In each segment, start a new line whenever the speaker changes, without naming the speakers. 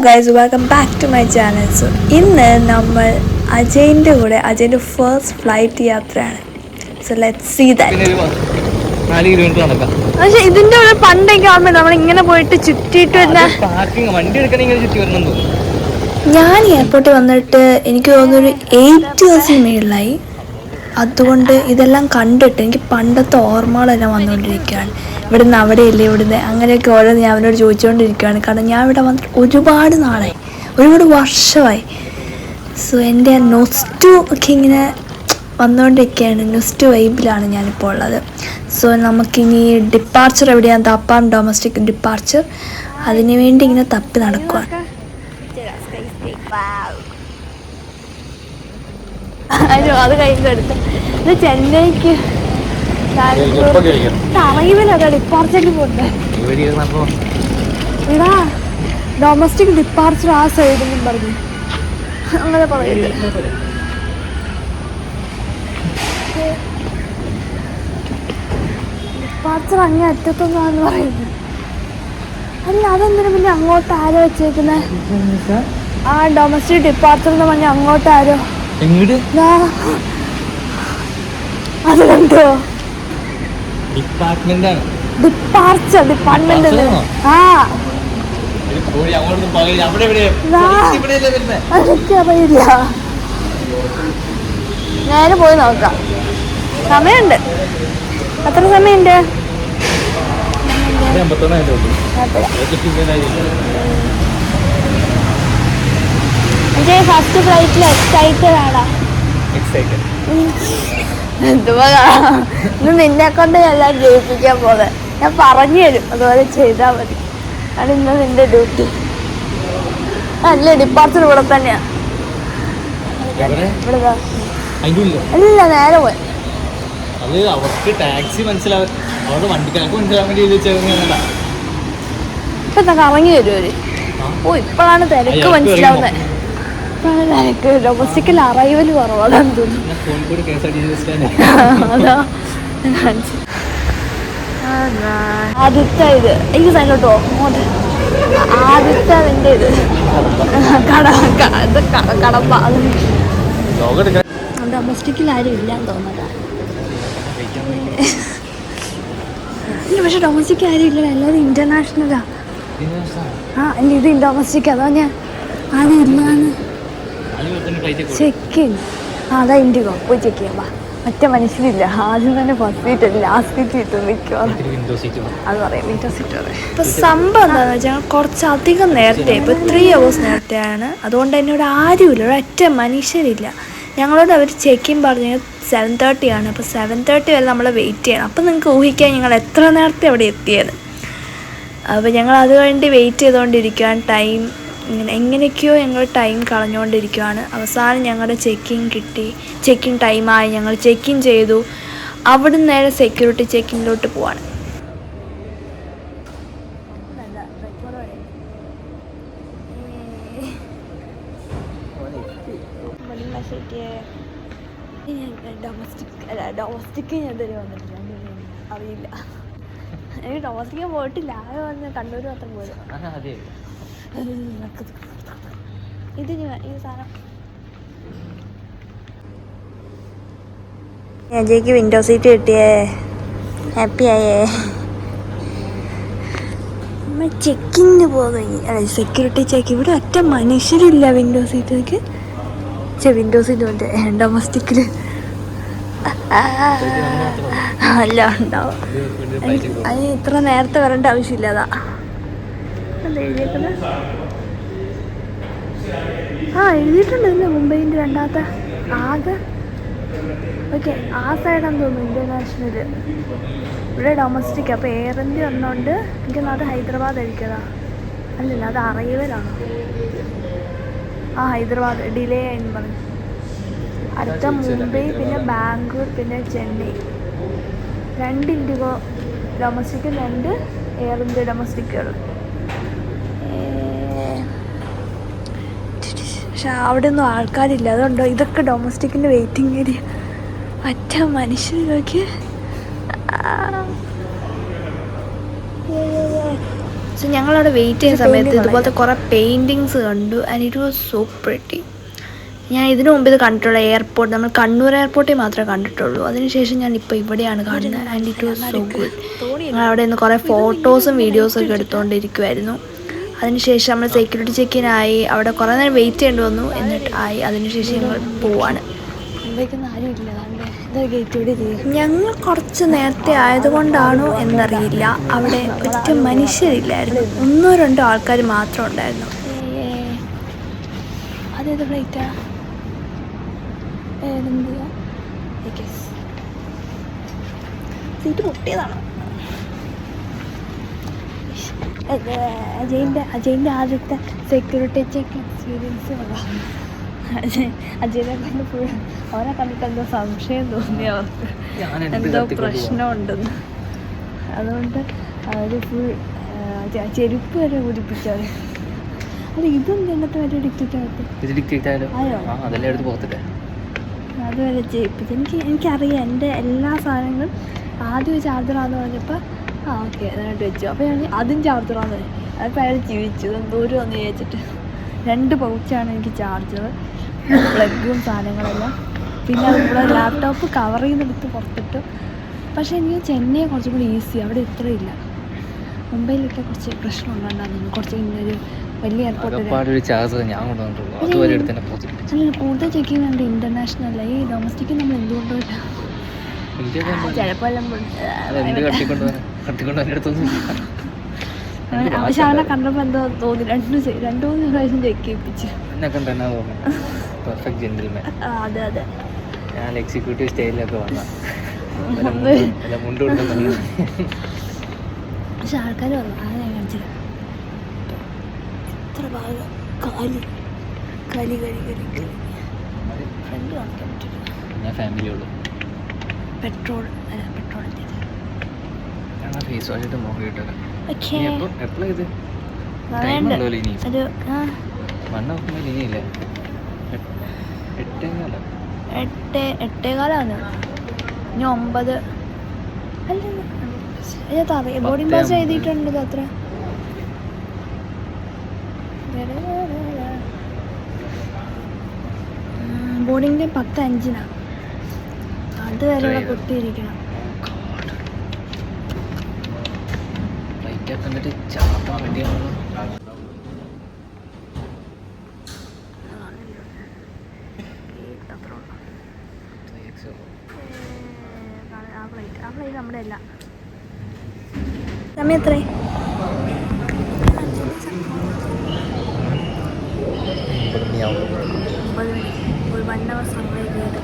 Guys, welcome back to my channel. So ഇന്ന് നമ്മൾ അജയിൻ്റെ കൂടെ അജയിൻ്റെ ഫസ്റ്റ് ഫ്ലൈറ്റ് യാത്രയാണ്. So let's see that. പക്ഷെ ഇതിൻ്റെ കൂടെ പണ്ടൊക്കെ ആകുമ്പോൾ നമ്മൾ ഇങ്ങനെ പോയിട്ട് ചുറ്റിയിട്ട് ഞാൻ എയർപോർട്ടിൽ വന്നിട്ട് എനിക്ക് തോന്നുന്നൊരു 8 ദിവസത്തിന് മേളിലായി. അതുകൊണ്ട് ഇതെല്ലാം കണ്ടിട്ട് എനിക്ക് പണ്ടത്തെ ഓർമ്മകളെല്ലാം വന്നുകൊണ്ടിരിക്കുകയാണ്. ഇവിടുന്ന് അവിടെയല്ലേ, ഇവിടുന്ന് അങ്ങനെയൊക്കെ ഓരോന്ന് ഞാൻ അവനോട് ചോദിച്ചുകൊണ്ടിരിക്കുകയാണ്. കാരണം ഞാൻ ഇവിടെ വന്നിട്ട് ഒരുപാട് നാളായി, ഒരുപാട് വർഷമായി. സോ എൻ്റെ നൊസ്റ്റു ഒക്കെ ഇങ്ങനെ വന്നുകൊണ്ടിരിക്കുകയാണ്. നൊസ്റ്റു വൈബിലാണ് ഞാനിപ്പോൾ ഉള്ളത്. സോ നമുക്കിനി ഡിപ്പാർച്ചർ എവിടെയാണ് തപ്പാൻ, ഡൊമസ്റ്റിക് ഡിപ്പാർച്ചർ, അതിനു വേണ്ടി ഇങ്ങനെ തപ്പി നടക്കുവാണ്. അത് കഴിഞ്ഞെടുത്ത് ഇത് ചെന്നൈക്ക് അറിയില്ല ഡിപ്പാർച്ചറിൽ പോട്ടെ. ഇടാ ഡൊമസ്റ്റിക് ഡിപ്പാർച്ചർ ആ സൈഡിലും പറഞ്ഞു അങ്ങനെ പറയില്ല. ഡിപ്പാർച്ചർ അങ്ങേ അറ്റത്തൊന്നാന്ന് പറയുന്നത്. അല്ല, അതെന്തിനു പിന്നെ അങ്ങോട്ട് ആരോ വെച്ചേക്കുന്നത്? ആ ഡൊമസ്റ്റിക് ഡിപ്പാർച്ചർ എന്ന് പറഞ്ഞ അങ്ങോട്ട് ആരോ അത് കണ്ടോ? ഡിപ്പാർട്ട്മെന്റ് ആ എനിക്കറിയില്ല. നേരെ പോയി നോക്കാം. സമയമുണ്ട്. എത്ര സമയമുണ്ട്? ഫസ്റ്റ് ഫ്ലൈറ്റിൽ എക്സൈറ്റഡ് ആണോ? എന്തുവാ ഇന്ന് നിന്നെ കൊണ്ട് എല്ലാം ജയിപ്പിക്കാൻ പോലെ ഞാൻ പറഞ്ഞു തരും, അതുപോലെ ചെയ്താൽ മതി. അത് ഇന്ന് നിന്റെ ഡ്യൂട്ടി. അല്ലേ ഡിപ്പാർച്ചർ ഇവിടെ തന്നെയാ. അല്ല, നേരെ പോയി. ഇപ്പൊ കറങ്ങി വരുവര്. ഓ, ഇപ്പോഴാണ് തിരക്ക് മനസ്സിലാവുന്നത്. ഡൊമസ്റ്റിക്കൽ അറൈവൽ കുറവാണെന്ന് തോന്നുന്നു. ആദ്യത്തെ ഇത് എനിക്ക് സൈലോട്ട് പോകും. ആദ്യത്തെ അതിൻ്റെ ഇത് കടമ്പ. ഡൊമസ്റ്റിക്കിൽ ആരും ഇല്ലാന്ന് തോന്നുന്നത്. ഇല്ല, പക്ഷെ ഡൊമസ്റ്റിക് ആരും ഇല്ല, എല്ലാവരും ഇന്റർനാഷണലാ. ആ അല്ല, ഇത് ഡൊമസ്റ്റിക്. അതോ ഞാൻ ആരും ഇല്ലാന്ന് ചെക്ക്. അതാ ഇൻഡിഗോ. പോയി ചെക്ക് ചെയ്യാം. മറ്റേ മനുഷ്യനില്ല. ആദ്യം തന്നെ ഫസ്റ്റ് സീറ്റ്, ലാസ്റ്റ് സീറ്റ് കിട്ടും മിക്കവാറും. അത് പറയാം, വിൻഡോ സീറ്റ് പറയാം. ഇപ്പൊ സംഭവം എന്താണെന്ന് വെച്ചാൽ കുറച്ചധികം നേരത്തെ, ഇപ്പൊ 3 hours നേരത്തെയാണ്. അതുകൊണ്ട് തന്നെ ഇവിടെ ആരുമില്ല, ഇവിടെ ഒറ്റ മനുഷ്യരില്ല. ഞങ്ങളോട് അവർ ചെക്കിൻ പറഞ്ഞത് 7:30 ആണ്. അപ്പോൾ 7:30 വരെ നമ്മൾ വെയിറ്റ് ചെയ്യണം. അപ്പം നിങ്ങൾക്ക് ഊഹിക്കാൻ ഞങ്ങൾ എത്ര നേരത്തെ അവിടെ എത്തിയത്. അപ്പോൾ ഞങ്ങൾ അത് വേണ്ടി വെയിറ്റ് ചെയ്തുകൊണ്ടിരിക്കുകയാണ്. ടൈം എങ്ങനെയൊക്കെയോ ഞങ്ങൾ ടൈം കളഞ്ഞുകൊണ്ടിരിക്കുകയാണ്. അവസാനം ഞങ്ങളുടെ ചെക്കിങ് കിട്ടി. ചെക്കിങ് ടൈമായി. ഞങ്ങൾ ചെക്കിങ് ചെയ്തു. അവിടെ നിന്ന് നേരെ സെക്യൂരിറ്റി ചെക്കിങ്ങിലോട്ട് പോവാണ്. ഡൊമസ്റ്റിക് ഞാൻ ഇതുവരെ വന്നിട്ടില്ല, അറിയില്ല. എനിക്ക് ഡൊമസ്റ്റിക്ക് പോയിട്ടില്ല. ആകെ വന്ന് കണ്ണൂർ മാത്രം പോയത്. ഇത് ഈ സാധനം അജയ്ക്ക് വിൻഡോ സീറ്റ് കിട്ടിയേ. ഹാപ്പി ആയേ. നമ്മൾ ചെക്കിങ്ങിന് പോകുന്നു. അല്ല, സെക്യൂരിറ്റി ചെക്ക്. ഇവിടെ ഒറ്റ മനുഷ്യരില്ല വിൻഡോ സീറ്റിലേക്ക്. വിൻഡോ സീറ്റ് മറ്റേ ഡൊമസ്റ്റിക്കിൽ അല്ല ഉണ്ടാവും. അതിന് ഇത്ര നേരത്തെ വരേണ്ട ആവശ്യമില്ല. അതാ എഴുതിയേക്കുന്നത്. എഴുതിയിട്ടുണ്ട് ഇല്ല, മുംബൈൻ്റെ രണ്ടാമത്തെ ആകെ. ഓക്കെ, ആ സൈഡാന്ന് തോന്നുന്നു ഇന്റർനാഷണൽ. ഇവിടെ ഡൊമസ്റ്റിക്. അപ്പോൾ എയർ ഇന്ത്യ ഒന്നുകൊണ്ട് എനിക്കൊന്നും അത് ഹൈദരാബാദ് ആയിരിക്കതാ. അല്ലല്ല, അത് അറൈവലാണ്. ഹൈദരാബാദ് ഡിലേ ആയെന്ന് പറഞ്ഞു. അടുത്ത മുംബൈ, പിന്നെ ബാംഗ്ലൂർ, പിന്നെ ചെന്നൈ. 2 ഇൻഡിഗോ ഡൊമസ്റ്റിക്, 2 എയർ ഇന്ത്യ ഡൊമസ്റ്റിക്കുകൾ. പക്ഷെ അവിടെ ഒന്നും ആൾക്കാരില്ല. അതുകൊണ്ടോ ഇതൊക്കെ ഡൊമസ്റ്റിക്കിൻ്റെ വെയിറ്റിംഗ് ഏരിയ. ഒറ്റ മനുഷ്യരൊക്കെ സോ ഞങ്ങളവിടെ വെയിറ്റ് ചെയ്യുന്ന സമയത്ത് ഇതുപോലത്തെ കുറേ പെയിൻറ്റിങ്സ് കണ്ടു. And it was so pretty. ഞാൻ ഇതിനു മുമ്പ് ഇത് കണ്ടിട്ടുള്ള എയർപോർട്ട്, നമ്മൾ കണ്ണൂർ എയർപോർട്ടിൽ മാത്രമേ കണ്ടിട്ടുള്ളൂ. അതിനുശേഷം ഞാൻ ഇപ്പോൾ ഇവിടെയാണ് കാണുന്നത്. And it was so good. ഞങ്ങൾ അവിടെ നിന്ന് കുറേ ഫോട്ടോസും വീഡിയോസും ഒക്കെ എടുത്തുകൊണ്ടിരിക്കുമായിരുന്നു. അതിനുശേഷം നമ്മൾ സെക്യൂരിറ്റി ചെക്കിനായി അവിടെ കുറേ നേരം വെയിറ്റ് ചെയ്യേണ്ടി വന്നു. എന്നിട്ട് അതിനുശേഷം ഞങ്ങൾ പോവാണ്. ഞങ്ങൾ കുറച്ച് നേരത്തെ ആയതുകൊണ്ടാണോ എന്നറിയില്ല, അവിടെ ഒറ്റ മനുഷ്യരില്ലായിരുന്നു. 1-2 ആൾക്കാർ മാത്രം ഉണ്ടായിരുന്നു. അതേത് ഫ്ലൈറ്റാ? സീറ്റ് പൊട്ടിയതാണോ? അജയിൻ്റെ ആദ്യത്തെ സെക്യൂരിറ്റി ചെക്ക് എക്സ്പീരിയൻസ് കൊള്ളാം. അജയനെ കൊണ്ട് ഫുൾ അവനെ കണ്ടിട്ട് എന്തോ സംശയം തോന്നി അവർക്ക്, എന്തോ പ്രശ്നമുണ്ടെന്ന്. അതുകൊണ്ട് അവർ ഫുൾ ചെരുപ്പ് വരെ കുടിപ്പിച്ചവർ. അത് ഇതൊന്നും എന്നത്തെ വരെ ഡിക്റ്റേറ്റ് ആയോ? അതുവരെ ചെയ്യിപ്പിച്ചു. എനിക്കറിയാം എൻ്റെ എല്ലാ സാധനങ്ങളും ആദ്യം ചാർജറാന്ന് പറഞ്ഞപ്പോൾ ഓക്കെ എന്നിട്ട് വെച്ചു. അപ്പോൾ ഞാൻ അതും ചാർജറാന്ന് പറഞ്ഞു. അപ്പോൾ അയാൾ ജീവിച്ചു എന്തോരം വന്ന് ചോദിച്ചിട്ട് 2 പൗച്ചാണ് എനിക്ക് ചാർജർ, പ്ലഗും സാധനങ്ങളെല്ലാം. പിന്നെ അതുപോലെ ലാപ്ടോപ്പ് കവറിൽ നിന്ന് എടുത്ത് പുറത്തിട്ടു. പക്ഷേ എനിക്ക് ചെന്നൈ കുറച്ചും കൂടി ഈസി, അവിടെ ഇത്രയില്ല. മുംബൈയിലൊക്കെ കുറച്ച് പ്രശ്നം ഉണ്ടാകുന്നു. കുറച്ച് ഇന്നൊരു വലിയ എയർപോർട്ട് കൂടുതൽ ചെക്കിങ് ഉണ്ട്. ഇൻ്റർനാഷണൽ ഈ ഡൊമസ്റ്റിക് നമ്മൾ എന്തുകൊണ്ടില്ല ചിലപ്പോൾ എല്ലാം. പക്ഷെ അവനെ കണ്ടപ്പോൾ എന്തോ തോന്നി. 2-3 പ്രാവശ്യം ചെക്ക് ചെയ്യിപ്പിച്ചു. അതെ അതെ,
എക്സിക്യൂട്ടീവ് സ്റ്റൈലിലൊക്കെ
പക്ഷെ ആൾക്കാർ വന്നു. അത് ഞാൻ കാണിച്ചില്ല. എത്ര ഭാഗം കാലി കലി കലി കലി കലി ഫ്രണ്ട് കാണിക്കാൻ പറ്റില്ല.
ഫാമിലിയുള്ളൂ.
പെട്രോൾ
ഫേസ് വാഷിട്ട് മുഖം കിട്ടാൻ
എട്ടേകാലാണ്. ഇനി 9 അല്ല ബോർഡിംഗ് പാസ് എഴുതിയിട്ടുണ്ട്. അത്ര ബോർഡിംഗ് ടൈം 10:05. അതുവരെ കുത്തിയിരിക്കണം. ആ ഫ്ലൈറ്റ് നമ്മുടെ അല്ല. സമയം എത്രേ? 9 മണി. ഒരു 1 hour സമയം കയറി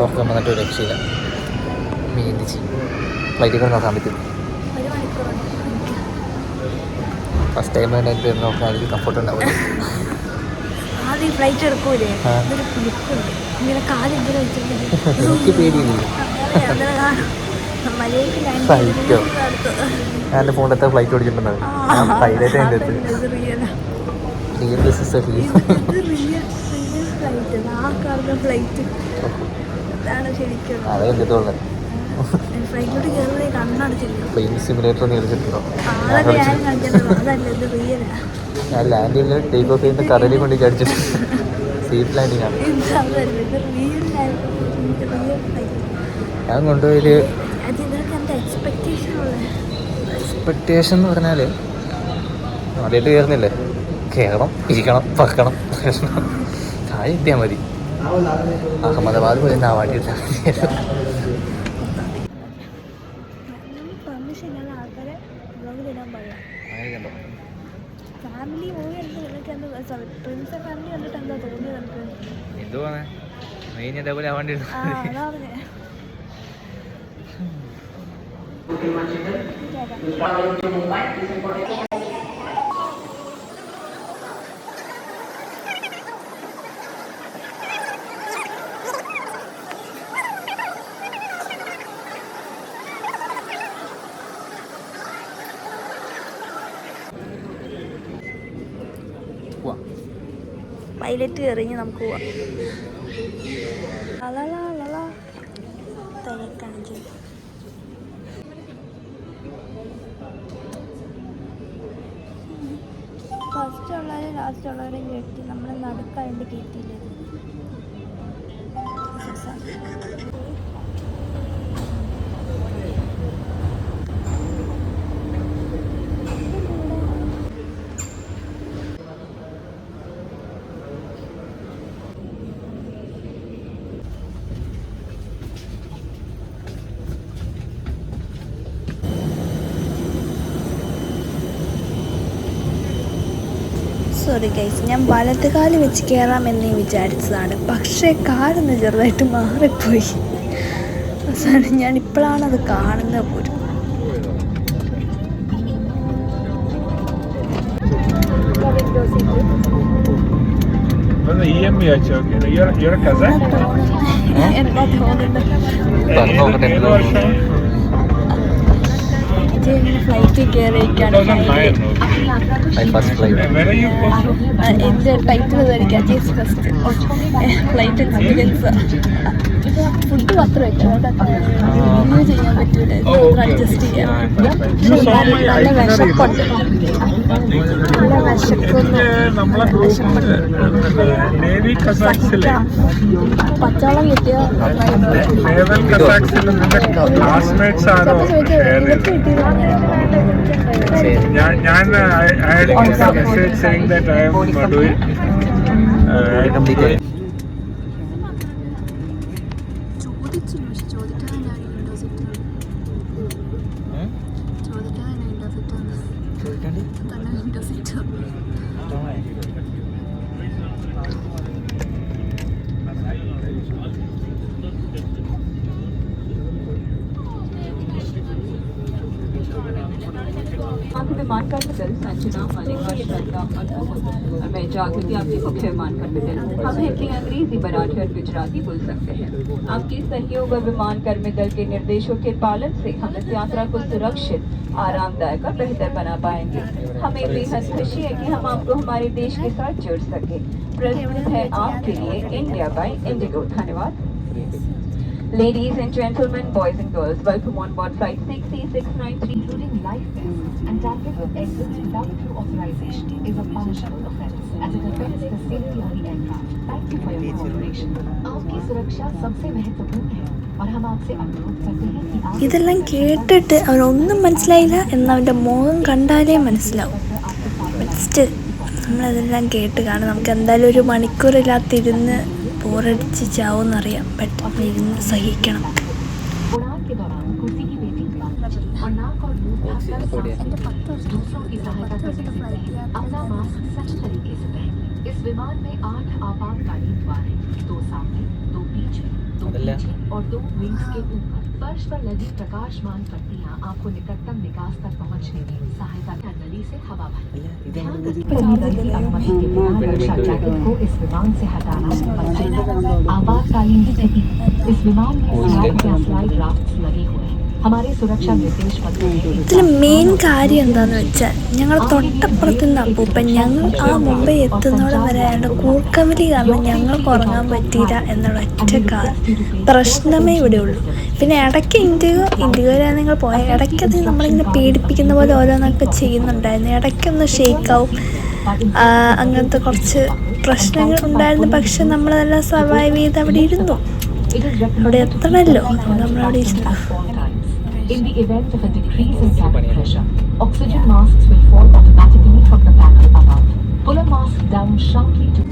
ഓർക്കാൻ വന്നിട്ട് ഒരു രക്ഷയില്ല. മേടിച്ച് ഫ്ലൈറ്റൊക്കെ നോക്കാൻ പറ്റും. ഫസ്റ്റ് ടൈം തന്നെ നോക്കാൻ എനിക്ക് കംഫർട്ട് ഉണ്ടാവില്ല.
ആദ്യം ഈ ഫ്ലൈറ്റ് എടുക്കൂലേ, അതൊരു പുളിപ്പുണ്ട്. ഇങ്ങനെ കാല് എന്തിനാ വെച്ചിട്ടുണ്ട്.
എനിക്ക് പേടിയില്ല. ഫ്ലൈറ്റോ? ഞാൻ എൻ്റെ ഫോണിലത്തെ ഫ്ലൈറ്റ് ഓടിച്ചിട്ടുണ്ടാവും. ഞാൻ പൈലറ്റ് എൻ്റെ അടുത്ത് അതെ എൻ്റെ തോന്നുന്നത്. പ്ലെയിൻ സിമുലേറ്റർ ഒന്ന് കളിച്ചിട്ടുണ്ടോ? ഞാൻ ലാൻഡ് ചെയ്യുന്ന ടേക്ക് ഓഫ് ചെയ്യുന്ന കടലിൽ കൊണ്ട് അടിച്ചിട്ട് സീറ്റ് ലാൻഡിങ് ആണ്. ഞാൻ കൊണ്ടുപോയി എക്സ്പെക്റ്റേഷൻ എന്ന് പറഞ്ഞാൽ ആദ്യമായിട്ട് കയറുന്നില്ലേ, കയറണം, ഇരിക്കണം, പറക്കണം, താഴെ എത്തിയാൽ മതി. അഹമ്മദാബാദ് പോയി നാവാടിയിട്ടാൽ എന്തുവാണ് മെയിൻ ഇതേപോലെ ആവാണ്ടി.
പൈലറ്റ് കയറിഞ്ഞ് നമുക്ക് പോവാം. ലാസ്റ്റ് ഉള്ളവരെ കയറ്റി നമ്മൾ നടക്കാണ്ട് കയറ്റിയില്ലേ. സോറി ഗൈസ്, ഞാൻ വലത് കാല് വെച്ച് കയറാമെന്നേ വിചാരിച്ചതാണ്. പക്ഷേ കാലൊന്ന് ചെറുതായിട്ട് മാറിപ്പോയി. അവസാനം ഞാൻ ഇപ്പോഴാണ് അത് കാണുന്നത് പോലും. ഫ്ലൈറ്റിൽ കയറിയിരിക്കുകയാണ്. എൻ്റെ ടൈറ്റിൽ ധരിക്കാം ചേച്ചി ഫസ്റ്റ് ഫ്ലൈറ്റ് എക്സ്പീരിയൻസ്. ഫുഡ് മാത്രം റിവ്യൂ ചെയ്യാൻ പറ്റൂല, അഡ്ജസ്റ്റ് ചെയ്യാം. നല്ല വിശപ്പുണ്ട്, നല്ല പച്ചവെള്ളം കിട്ടിയ
मैं जागृति आपकी मुख्य विमान कर्मिदल। हम हिंदी, अंग्रेजी, मराठी और गुजराती बोल सकते हैं। आपके सहयोग और विमान कर्मी दल के निर्देशों के पालन से हम इस यात्रा को सुरक्षित, आरामदायक और बेहतर बना पाएंगे। हमें बेहद खुशी है कि हम आपको हमारे देश के साथ जुड़ सके। प्रस्तुत है आपके लिए इंडिया बाय इंडिगो। धन्यवाद। Ladies and gentlemen, boys and girls, welcome on board flight 6C693, including life vests and tablets with exits without true authorization is a punishable offense as it affects the safety of the aircraft. Thank you for your cooperation. आपकी सुरक्षा सबसे महत्वपूर्ण है और हम आपसे अनुरोध करते हैं कि आप
ഇതെല്ലാം കേട്ടിട്ട് അവരൊന്നും മനസ്സിലായില്ല എന്നവൻ്റെ മുഖം കണ്ടാലേ മനസ്സിലാവും. സ്റ്റിൽ നമ്മളതെല്ലാം കേട്ട് കാണും. നമുക്ക് എന്തായാലും ഒരു മണിക്കൂറില്ലാത്തിരുന്ന് ബോറടിച്ച് ചാവുമെന്നറിയാം. ബട്ട് ഇരുന്ന് സഹിക്കണം.
उड़ान के दौरान कुर्सी की वेटिंग और नाक और मुंह ढककर दूसरों की सहायता करने से पहले अपना मास्क सही तरीके से पहनें। इस विमान में 8 आपातकालीन द्वार हैं, 2 सामने, 2 पीछे, 2 पीछे और 2 विंग्स के ऊपर। फर्श पर लगी प्रकाशमान पट्टियां आपको निकटतम निकास तक पहुंचने में सहायता कर नली से हवा भरें। ध्यान रखें कि अनुमति के बिना रक्षा जैकेट को इस विमान से हटाना अनुचित है। आपातकालीन स्थिति में इस विमान में स्लाइड राफ्ट्स लगे हुए हैं। हमारे सुरक्षा निर्देश
ഇതിൽ മെയിൻ കാര്യം എന്താണെന്ന് വെച്ചാൽ ഞങ്ങൾ തൊട്ടപ്പുറത്ത് നിന്ന് അപ്പൂപ്പൻ ഞങ്ങൾ ആ മുംബൈ എത്തുന്നോളം വരെ അയാളുടെ കൂർക്കവിലി കാരണം ഞങ്ങൾക്ക് ഉറങ്ങാൻ പറ്റിയില്ല എന്നുള്ള ഒറ്റ പ്രശ്നമേ ഇവിടെ ഉള്ളൂ. പിന്നെ ഇടയ്ക്ക് ഇന്ത്യയിലാണ് നിങ്ങൾ പോയ ഇടയ്ക്കത് നമ്മളിങ്ങനെ പേടിപ്പിക്കുന്ന പോലെ ഓരോന്നൊക്കെ ചെയ്യുന്നുണ്ടായിരുന്നു. ഇടയ്ക്കൊന്ന് ഷെയ്ക്കാവും, അങ്ങനത്തെ കുറച്ച് പ്രശ്നങ്ങൾ ഉണ്ടായിരുന്നു. പക്ഷെ നമ്മളതെല്ലാം സർവൈവ് ചെയ്ത് അവിടെ ഇരുന്നു. അവിടെ എത്തണമല്ലോ, നമ്മളവിടെ ഇരുന്നു.
In the event of a decrease in cabin pressure, oxygen masks will fall automatically from the panel above. Pull a mask down sharply to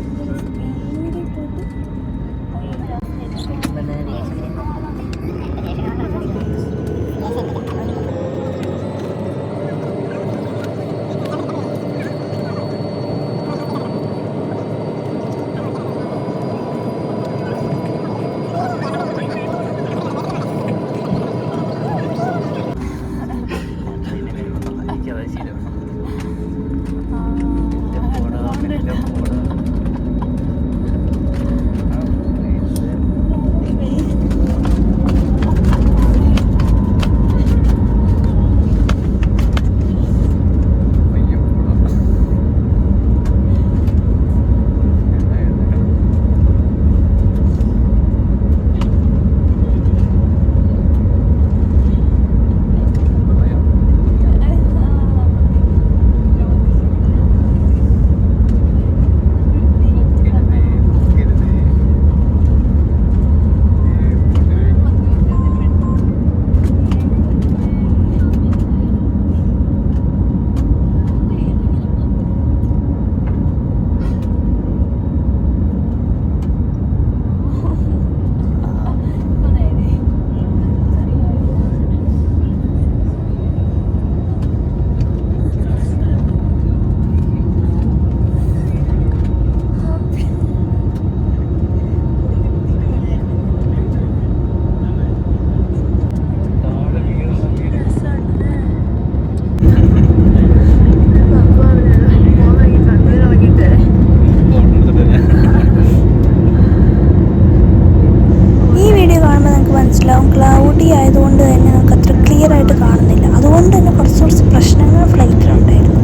ആയതുകൊണ്ട് തന്നെ നമുക്ക് അത്ര ക്ലിയർ ആയിട്ട് കാണുന്നില്ല. അതുകൊണ്ട് തന്നെ കുറച്ച് പ്രശ്നങ്ങൾ ഫ്ലൈറ്റിലുണ്ടായിരുന്നു.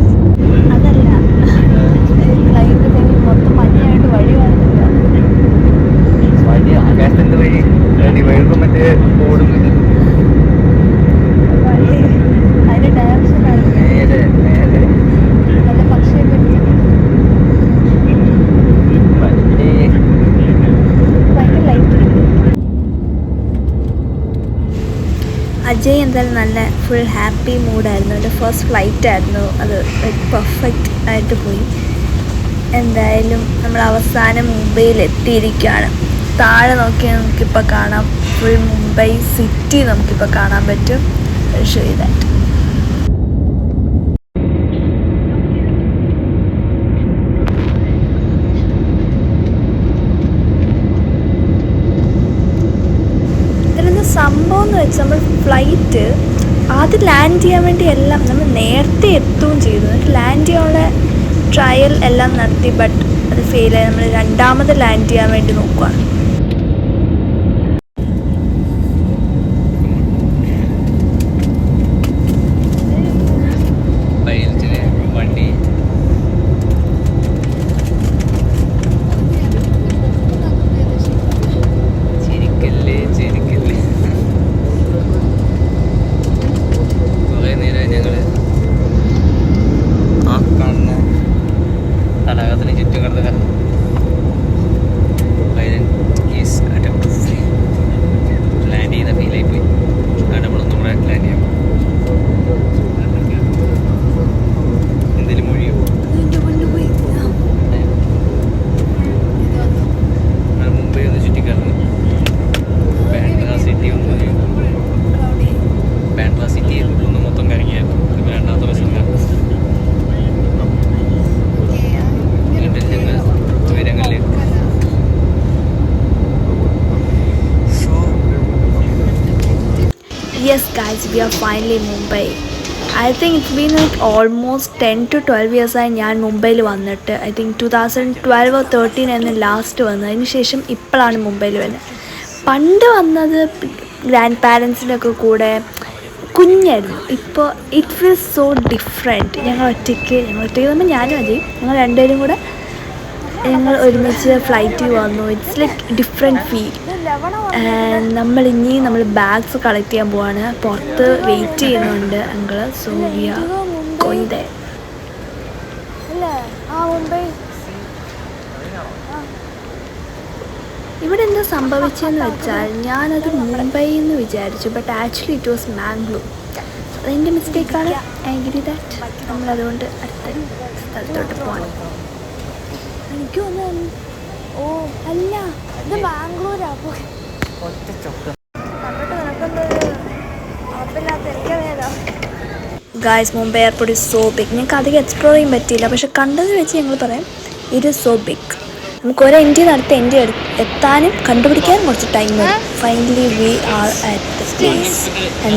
അതല്ല, ഫ്ലൈറ്റ് മൊത്തം മഞ്ഞായിട്ട് വഴി കാണുന്നില്ല.
വഴി ആകാശത്തിൻ്റെ വഴി വഴി വഴുകും മറ്റേ ഓടുന്നത്
വഴി അതിൻ്റെ ഡയറക്ഷൻ
നേരെ നേരെ
നല്ല പക്ഷിയൊക്കെ
വണ്ടി
ഭയങ്കര ലൈറ്റ്. അജയ് എന്തായാലും നല്ല ഫുൾ ഹാപ്പി മൂഡായിരുന്നു. എൻ്റെ ഫസ്റ്റ് ഫ്ലൈറ്റ് ആയിരുന്നു അത്. പെർഫെക്റ്റ് ആയിട്ട് പോയി. എന്തായാലും നമ്മൾ അവസാനം മുംബൈയിൽ എത്തിയിരിക്കുകയാണ്. താഴെ നോക്കിയാൽ നമുക്കിപ്പോൾ കാണാം ഫുൾ മുംബൈ സിറ്റി നമുക്കിപ്പോൾ കാണാൻ പറ്റും. Show you that. ഇതിലെന്താ സംഭവം എന്ന് വെച്ചാൽ നമ്മൾ ഫ്ലൈറ്റ് ആദ്യം ലാൻഡ് ചെയ്യാൻ വേണ്ടി എല്ലാം നമ്മൾ നേരത്തെ എത്തുകയും ചെയ്തു. എന്നിട്ട് ലാൻഡ് ചെയ്യാനുള്ള ട്രയൽ എല്ലാം നടത്തി. ബട്ട് അത് ഫെയിലായി. നമ്മൾ രണ്ടാമത് ലാൻഡ് ചെയ്യാൻ വേണ്ടി നോക്കുകയാണ്.
വണ്ടി ചിരിക്കല്ലേ ചിരിക്കല്ലേ. കുറേ നേരമായി ഞങ്ങൾ ആ കാണുന്ന തടാകത്തിന് ചുറ്റും കിടന്ന് ലാൻഡ് ചെയ്യുന്ന ഫീലായി പോയി. നമ്മളൊന്നും കൂടെ ലാൻഡ് ചെയ്യാം. എന്തെങ്കിലും മൊഴിയോ മുംബൈ ഒന്ന് ചുറ്റിക്കറങ്ങി. ബാൻഡ്ര സിറ്റി ബാൻഡ്ര സിറ്റി ഒന്ന് മൊത്തം കറങ്ങിയായിരുന്നു. ഇപ്പോൾ രണ്ടാമത്തെ ബസ്സിൽ ഉയരങ്ങളിലേക്ക്.
Yes guys, we are finally in Mumbai. I think it's been like almost 10 to 12 years ആയി ഞാൻ മുംബൈയിൽ വന്നിട്ട്. I think 2012 or 13 ആയിരുന്നു ലാസ്റ്റ് വന്നത്. അതിന് ശേഷം ഇപ്പോഴാണ് മുംബൈയിൽ വരുന്നത്. പണ്ട് വന്നത് ഗ്രാൻഡ് പാരൻസിൻ്റെ ഒക്കെ കൂടെ കുഞ്ഞായിരുന്നു. ഇപ്പോൾ ഇറ്റ് ഫീൽസ് സോ ഡിഫറെൻറ്റ്. ഞങ്ങൾ ഒറ്റയ്ക്ക് പറയുമ്പോൾ ഞാനും അജയ് ഞങ്ങൾ രണ്ടുപേരും കൂടെ ഞങ്ങൾ ഒരുമിച്ച് ഫ്ലൈറ്റിൽ വന്നു. It's like different feel. നമ്മൾ ബാഗ്സ് കളക്ട് ചെയ്യാൻ പോവാണ്. പുറത്ത് വെയിറ്റ് ചെയ്യുന്നുണ്ട് uncle. So we are going there. ഇവിടെ എന്താ സംഭവിച്ചതെന്ന് വെച്ചാൽ ഞാനത് മുംബൈ എന്ന് വിചാരിച്ചു. But actually it was Mangalore. അതെൻ്റെ മിസ്റ്റേക്കാണ്. I agree that. നമ്മളതുകൊണ്ട് അടുത്ത സ്ഥലത്തോട്ട് പോകണം. എനിക്ക് തോന്നുന്നു ഓ അല്ല ഇത് ബാംഗ്ലൂരാ. Guys, Mumbai airport is so big. ഞങ്ങൾക്ക് അധികം എക്സ്പ്ലോർ ചെയ്യാൻ പറ്റിയില്ല. പക്ഷെ കണ്ടത് വെച്ച് ഞങ്ങൾ പറയാം ഇറ്റ് ഇസ് സോ ബിഗ്. നമുക്ക് ഒരു എൻഡ് അടുത്ത എൻഡ് എത്താനും കണ്ടുപിടിക്കാനും കുറച്ച് ടൈം വരും. Finally we are at the place.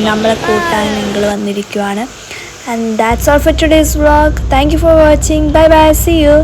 നമ്മളെ കൂട്ടാൻ ഞങ്ങൾ വന്നിരിക്കുവാണ്. And that's all for today's vlog. Thank you for watching. Bye bye. See you.